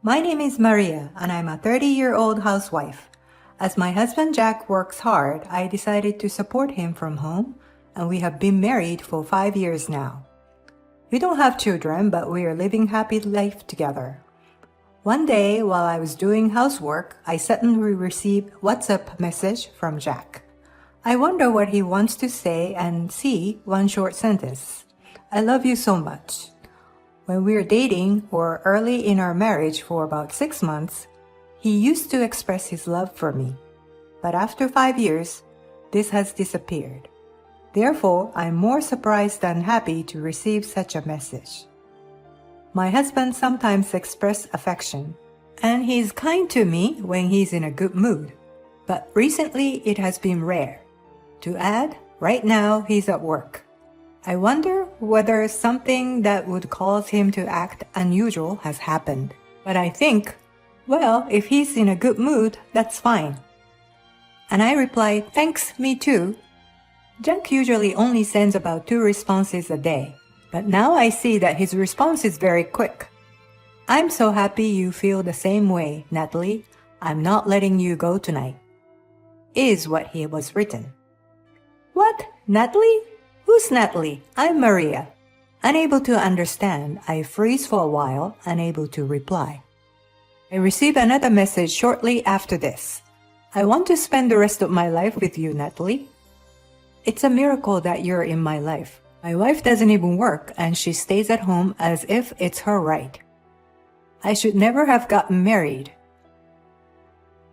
My name is Maria, and I'm a 30-year-old housewife. As my husband Jack works hard, I decided to support him from home, and we have been married for 5 years now. We don't have children, but we are living happy life together. One day, while I was doing housework, I suddenly received a WhatsApp message from Jack. I wonder what he wants to say and see one short sentence. I love you so much. When we were dating or early in our marriage for about 6 months, he used to express his love for me. But after 5 years, this has disappeared. Therefore, I'm more surprised than happy to receive such a message. My husband sometimes expresses affection, and he's kind to me when he's in a good mood. But recently, it has been rare. To add, right now he's at work. I wonder whether something that would cause him to act unusual has happened. But I think, well, if he's in a good mood, that's fine. And I replied, thanks, me too. Jack usually only sends about 2 responses a day, but now I see that his response is very quick. I'm so happy you feel the same way, Natalie. I'm not letting you go tonight, is what he was written. What? Natalie? Who's Natalie? I'm Maria. Unable to understand, I freeze for a while, unable to reply. I receive another message shortly after this. I want to spend the rest of my life with you, Natalie. It's a miracle that you're in my life. My wife doesn't even work, and she stays at home as if it's her right. I should never have gotten married.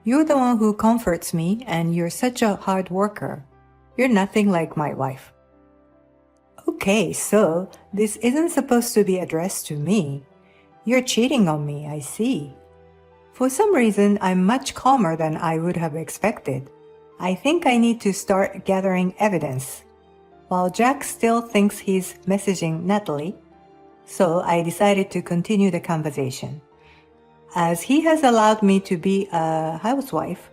You're the one who comforts me, and you're such a hard worker. You're nothing like my wife. Okay, so this isn't supposed to be addressed to me. You're cheating on me, I see. For some reason, I'm much calmer than I would have expected. I think I need to start gathering evidence. While Jack still thinks he's messaging Natalie, so I decided to continue the conversation. As he has allowed me to be a housewife,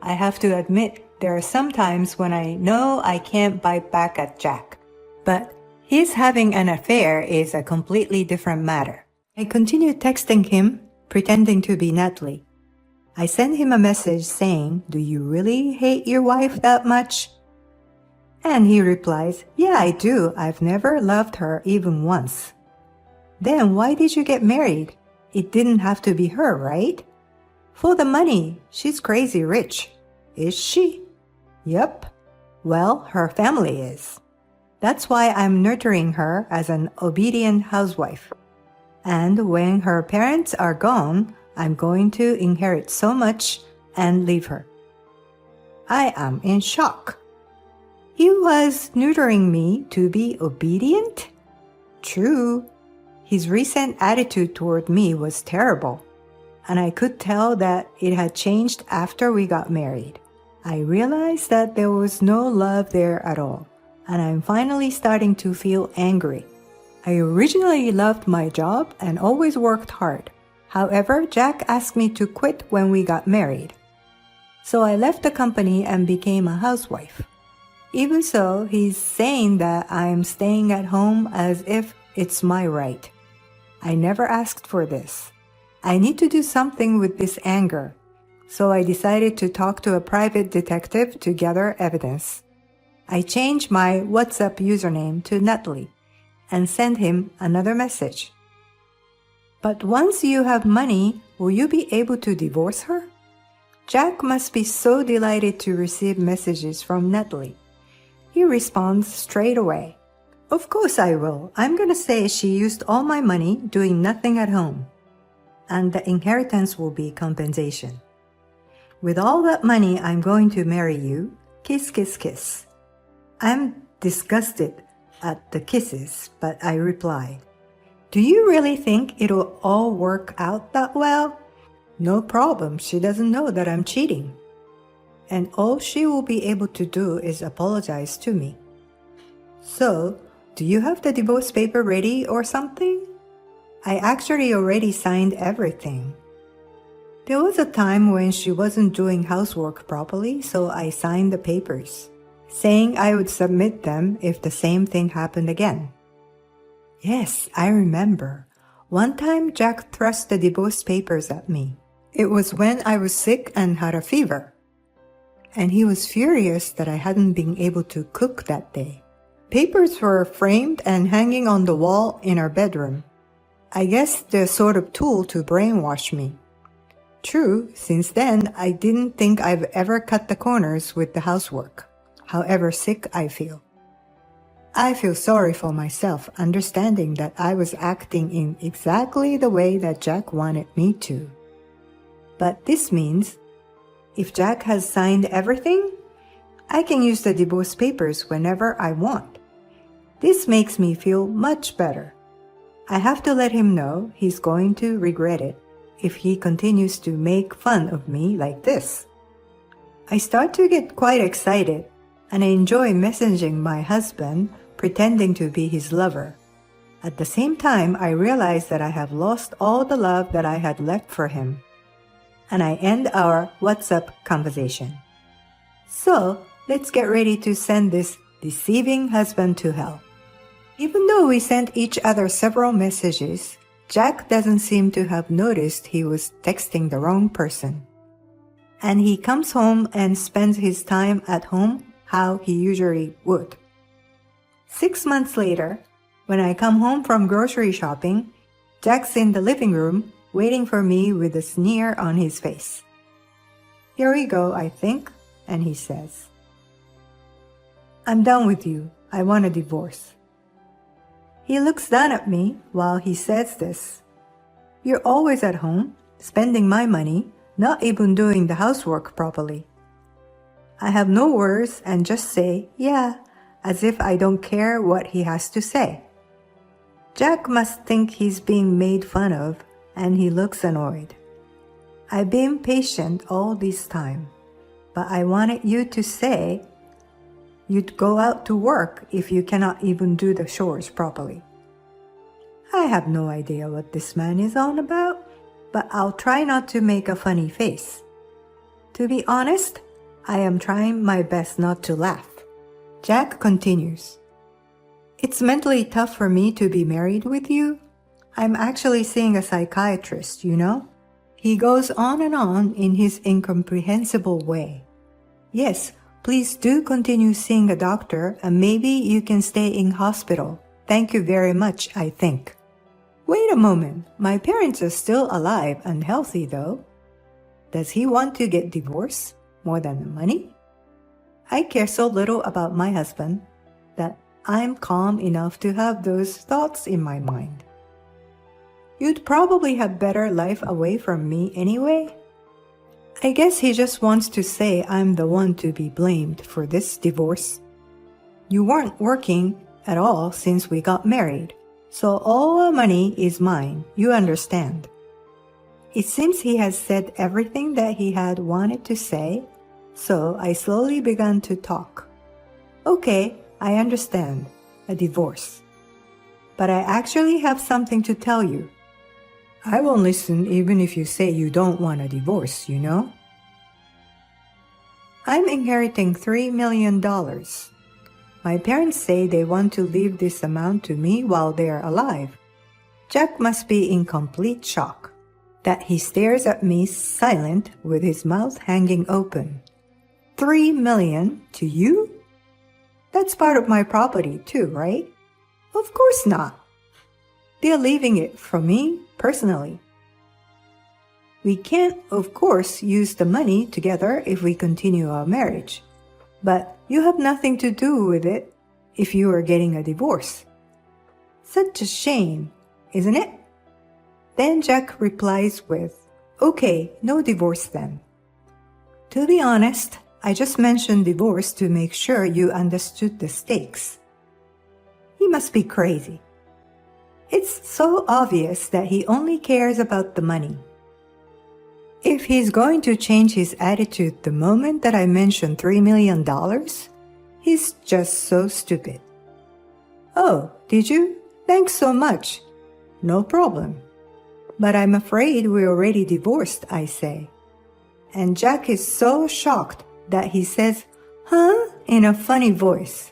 I have to admit there are some times when I know I can't bite back at Jack. But his having an affair is a completely different matter. I continued texting him, pretending to be Natalie. I sent him a message saying, do you really hate your wife that much? And he replies, yeah, I do. I've never loved her even once. Then why did you get married? It didn't have to be her, right? For the money. She's crazy rich. Is she? Yep. Well, her family is. That's why I'm nurturing her as an obedient housewife. And when her parents are gone, I'm going to inherit so much and leave her. I am in shock. He was nurturing me to be obedient? True. His recent attitude toward me was terrible, and I could tell that it had changed after we got married. I realized that there was no love there at all, and I'm finally starting to feel angry. I originally loved my job and always worked hard. However, Jack asked me to quit when we got married. So I left the company and became a housewife. Even so, he's saying that I'm staying at home as if it's my right. I never asked for this. I need to do something with this anger. So I decided to talk to a private detective to gather evidence. I changed my WhatsApp username to Natalie and sent him another message. But once you have money, will you be able to divorce her? Jack must be so delighted to receive messages from Natalie. He responds straight away. Of course I will. I'm gonna say she used all my money doing nothing at home. And the inheritance will be compensation. With all that money, I'm going to marry you. Kiss, kiss, kiss. I'm disgusted at the kisses, but I replied, do you really think it'll all work out that well? No problem, she doesn't know that I'm cheating. And all she will be able to do is apologize to me. So, do you have the divorce paper ready or something? I actually already signed everything. There was a time when she wasn't doing housework properly, so I signed the papers, saying I would submit them if the same thing happened again. Yes, I remember. One time, Jack thrust the divorce papers at me. It was when I was sick and had a fever. And he was furious that I hadn't been able to cook that day. Papers were framed and hanging on the wall in our bedroom. I guess they're a sort of tool to brainwash me. True, since then, I didn't think I've ever cut the corners with the housework, however sick I feel. I feel sorry for myself, understanding that I was acting in exactly the way that Jack wanted me to. But this means, if Jack has signed everything, I can use the divorce papers whenever I want. This makes me feel much better. I have to let him know he's going to regret it if he continues to make fun of me like this. I start to get quite excited, and I enjoy messaging my husband, pretending to be his lover. At the same time, I realize that I have lost all the love that I had left for him. And I end our "What's up" conversation. So, let's get ready to send this deceiving husband to hell. Even though we sent each other several messages, Jack doesn't seem to have noticed he was texting the wrong person. And he comes home and spends his time at home how he usually would. 6 months later, when I come home from grocery shopping, Jack's in the living room waiting for me with a sneer on his face. "Here we go, I think," and he says, "I'm done with you. I want a divorce." He looks down at me while he says this. "You're always at home, spending my money, not even doing the housework properly." I have no words and just say, "Yeah," as if I don't care what he has to say. Jack must think he's being made fun of, and he looks annoyed. I've been patient all this time, but I wanted you to say you'd go out to work if you cannot even do the chores properly. I have no idea what this man is on about, but I'll try not to make a funny face. To be honest, I am trying my best not to laugh. Jack continues, "It's mentally tough for me to be married with you. I'm actually seeing a psychiatrist, you know?" He goes on and on in his incomprehensible way. "Yes, please do continue seeing a doctor and maybe you can stay in hospital. Thank you very much, I think." Wait a moment, my parents are still alive and healthy though. Does he want to get divorced more than the money? I care so little about my husband that I'm calm enough to have those thoughts in my mind. You'd probably have better life away from me anyway. I guess he just wants to say I'm the one to be blamed for this divorce. You weren't working at all since we got married, so all our money is mine, you understand. It seems he has said everything that he had wanted to say, so I slowly began to talk. Okay, I understand, a divorce. But I actually have something to tell you. I won't listen even if you say you don't want a divorce, you know? I'm inheriting $3 million. My parents say they want to leave this amount to me while they are alive. Jack must be in complete shock that he stares at me silent with his mouth hanging open. $3 million to you? That's part of my property too, right? Of course not. They're leaving it for me personally. We can't, of course, use the money together if we continue our marriage. But you have nothing to do with it if you are getting a divorce. Such a shame, isn't it? Then Jack replies with, "Okay, no divorce then." To be honest, I just mentioned divorce to make sure you understood the stakes. He must be crazy. It's so obvious that he only cares about the money. If he's going to change his attitude the moment that I mention $3 million, he's just so stupid. "Oh, did you? Thanks so much." "No problem." "But I'm afraid we're already divorced," I say. And Jack is so shocked that he says, "Huh?" in a funny voice.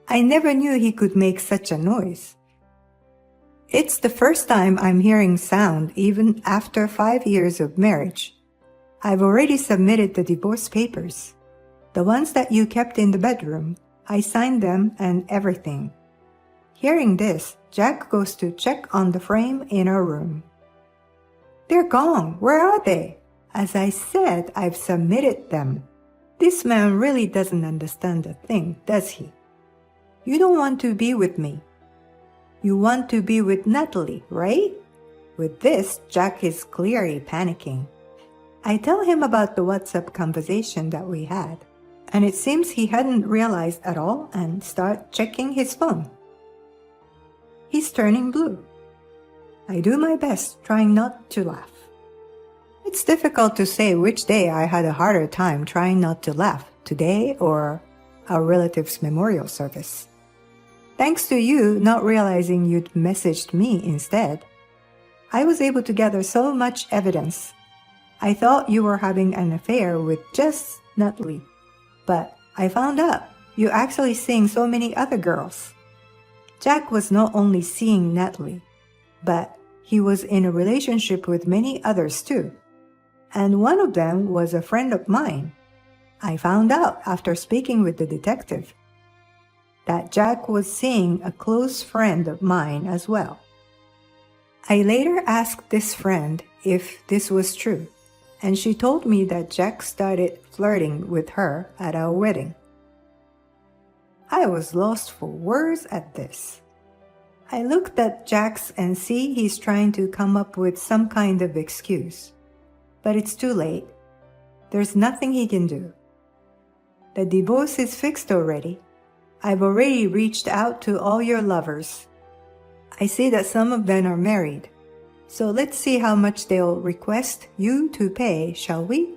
I never knew he could make such a noise. It's the first time I'm hearing sound even after 5 years of marriage. I've already submitted the divorce papers. The ones that you kept in the bedroom, I signed them and everything. Hearing this, Jack goes to check on the frame in our room. They're gone. Where are they? As I said, I've submitted them. This man really doesn't understand a thing, does he? You don't want to be with me. You want to be with Natalie, right? With this, Jack is clearly panicking. I tell him about the WhatsApp conversation that we had, and it seems he hadn't realized at all and start checking his phone. He's turning blue. I do my best, trying not to laugh. It's difficult to say which day I had a harder time trying not to laugh, today or our relative's memorial service. Thanks to you not realizing you'd messaged me instead, I was able to gather so much evidence. I thought you were having an affair with just Natalie, but I found out you're actually seeing so many other girls. Jack was not only seeing Natalie, but he was in a relationship with many others too. And one of them was a friend of mine. I found out after speaking with the detective that Jack was seeing a close friend of mine as well. I later asked this friend if this was true, and she told me that Jack started flirting with her at our wedding. I was lost for words at this. I looked at Jack's and see he's trying to come up with some kind of excuse. But it's too late. There's nothing he can do. The divorce is fixed already. I've already reached out to all your lovers. I see that some of them are married. So let's see how much they'll request you to pay, shall we?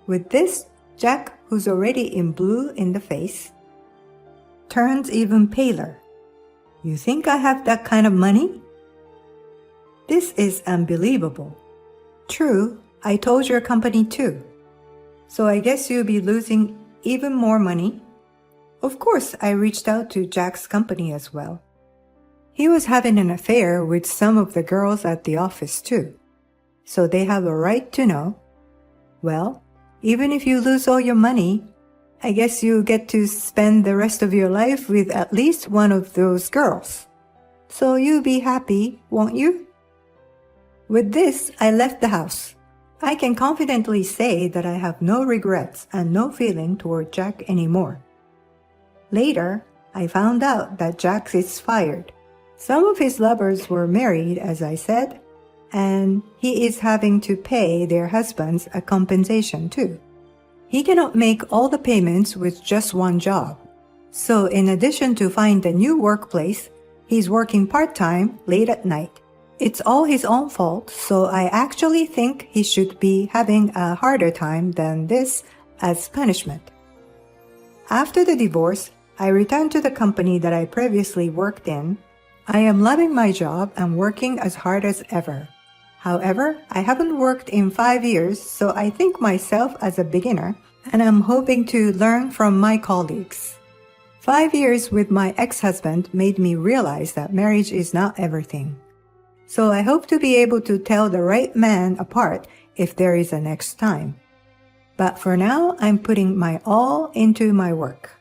With this, Jack, who's already in blue in the face, turns even paler. You think I have that kind of money? This is unbelievable. True, I told your company too. So I guess you'll be losing even more money. Of course, I reached out to Jack's company as well. He was having an affair with some of the girls at the office too. So they have a right to know. Well, even if you lose all your money, I guess you get to spend the rest of your life with at least one of those girls. So you'll be happy, won't you? With this, I left the house. I can confidently say that I have no regrets and no feeling toward Jack anymore. Later, I found out that Jack is fired. Some of his lovers were married, as I said, and he is having to pay their husbands a compensation too. He cannot make all the payments with just one job. So in addition to find a new workplace, he's working part-time late at night. It's all his own fault, so I actually think he should be having a harder time than this as punishment. After the divorce, I returned to the company that I previously worked in. I am loving my job and working as hard as ever. However, I haven't worked in 5 years, so I think myself as a beginner, and I'm hoping to learn from my colleagues. 5 years with my ex-husband made me realize that marriage is not everything. So I hope to be able to tell the right man apart if there is a next time. But for now, I'm putting my all into my work.